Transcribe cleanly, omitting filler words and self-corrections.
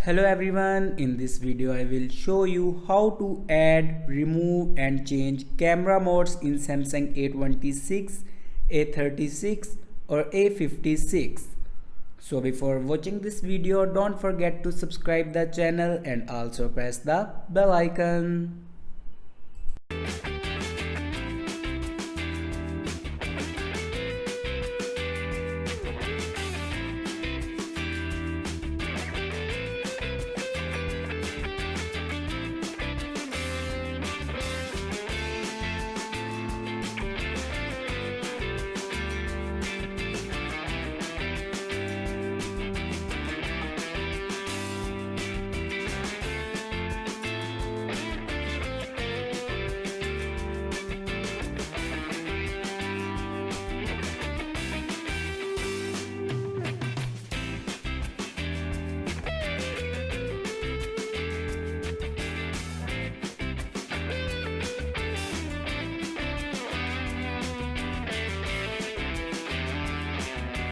Hello everyone, in this video I will show you how to add, remove and change camera modes in Samsung A26, A36 or A56. So before watching this video, don't forget to subscribe the channel and also press the bell icon.